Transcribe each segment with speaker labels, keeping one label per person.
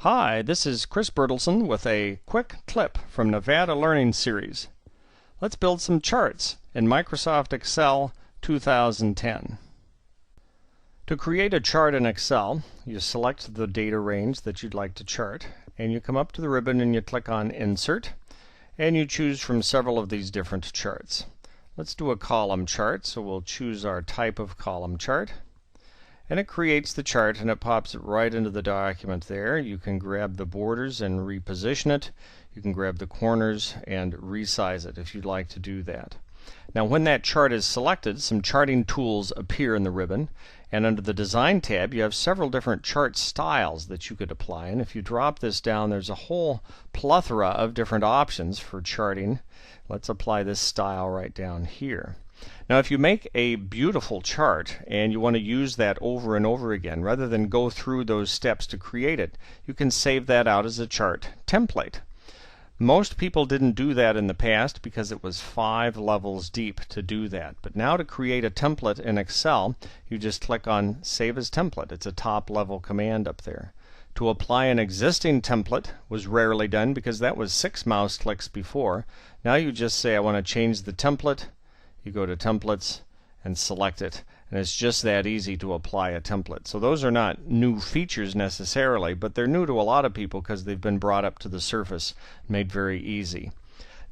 Speaker 1: Hi, this is Chris Bertelson with a quick clip from Nevada Learning Series. Let's build some charts in Microsoft Excel 2010. To create a chart in Excel, you select the data range that you'd like to chart, and you come up to the ribbon and you click on Insert, and you choose from several of these different charts. Let's do a column chart, so we'll choose our type of column chart. And it creates the chart and it pops it right into the document there. You can grab the borders and reposition it. You can grab the corners and resize it if you'd like to do that. Now when that chart is selected, some charting tools appear in the ribbon, and under the Design tab you have several different chart styles that you could apply, and if you drop this down there's a whole plethora of different options for charting. Let's apply this style right down here. Now if you make a beautiful chart and you want to use that over and over again, rather than go through those steps to create it, you can save that out as a chart template. Most people didn't do that in the past because it was 5 levels deep to do that. But now to create a template in Excel, you just click on Save as Template. It's a top level command up there. To apply an existing template was rarely done because that was 6 mouse clicks before. Now you just say I want to change the template. You go to Templates and select it, and it's just that easy to apply a template. So those are not new features necessarily, but they're new to a lot of people because they've been brought up to the surface, made very easy.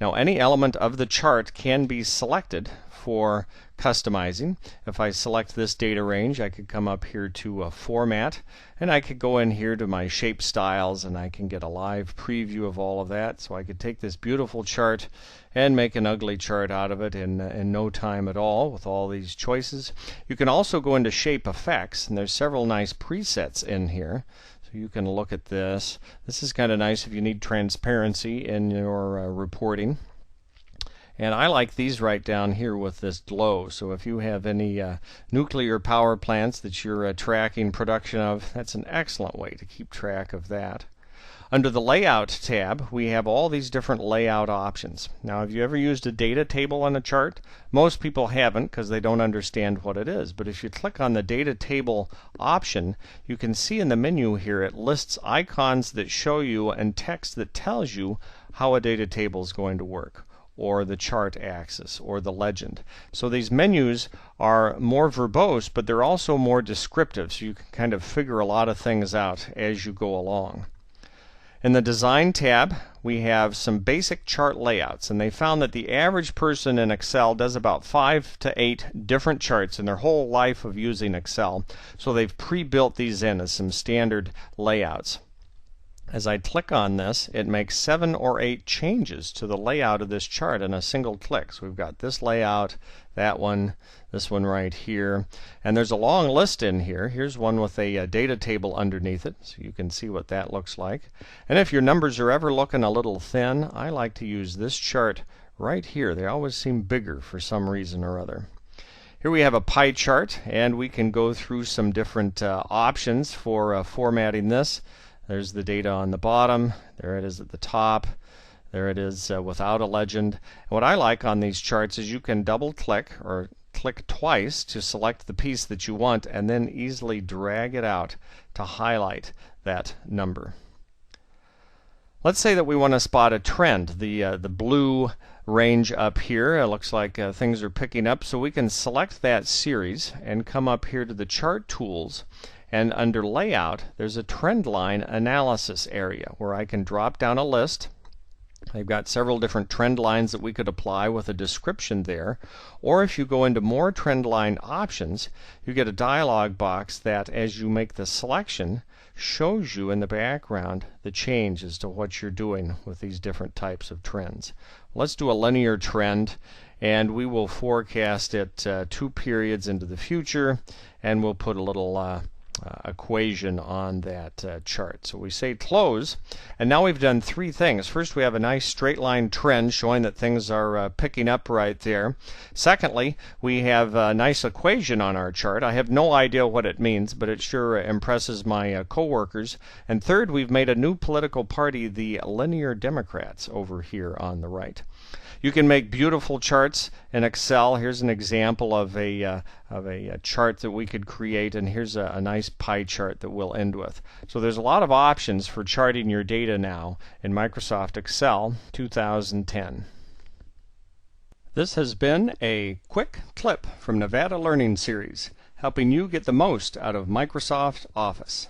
Speaker 1: Now any element of the chart can be selected for customizing. If I select this data range, I could come up here to Format, and I could go in here to my shape styles, and I can get a live preview of all of that. So I could take this beautiful chart and make an ugly chart out of it in no time at all with all these choices. You can also go into Shape Effects, and there's several nice presets in here. You can look at this. This is kind of nice if you need transparency in your reporting. And I like these right down here with this glow. So if you have any nuclear power plants that you're tracking production of, that's an excellent way to keep track of that. Under the Layout tab, we have all these different layout options. Now, have you ever used a data table on a chart? Most people haven't because they don't understand what it is. But if you click on the data table option, you can see in the menu here it lists icons that show you and text that tells you how a data table is going to work, or the chart axis, or the legend. So these menus are more verbose, but they're also more descriptive, so you can kind of figure a lot of things out as you go along. In the Design tab, we have some basic chart layouts, and they found that the average person in Excel does about 5 to 8 different charts in their whole life of using Excel, so they've pre-built these in as some standard layouts. As I click on this, it makes 7 or 8 changes to the layout of this chart in a single click. So we've got this layout, that one, this one right here, and there's a long list in here. Here's one with a data table underneath it, so you can see what that looks like. And if your numbers are ever looking a little thin, I like to use this chart right here. They always seem bigger for some reason or other. Here we have a pie chart, and we can go through some different options for formatting this. There's the data on the bottom, there it is at the top, there it is without a legend. And what I like on these charts is you can double click or click twice to select the piece that you want and then easily drag it out to highlight that number. Let's say that we want to spot a trend. The blue range up here, it looks like things are picking up, so we can select that series and come up here to the Chart Tools. And under Layout, there's a Trend Line Analysis area where I can drop down a list. They've got several different trend lines that we could apply with a description there. Or if you go into more trend line options, you get a dialog box that, as you make the selection, shows you in the background the change as to what you're doing with these different types of trends. Let's do a linear trend, and we will forecast it 2 periods into the future, and we'll put a little equation on that chart. So we say close, and now we've done 3 things. First, we have a nice straight line trend showing that things are picking up right there. Secondly, we have a nice equation on our chart. I have no idea what it means, but it sure impresses my coworkers. And third, we've made a new political party, the Linear Democrats, over here on the right. You can make beautiful charts in Excel. Here's an example of a chart that we could create, and here's a nice nice pie chart that we'll end with. So there's a lot of options for charting your data now in Microsoft Excel 2010. This has been a quick clip from Nevada Learning Series, helping you get the most out of Microsoft Office.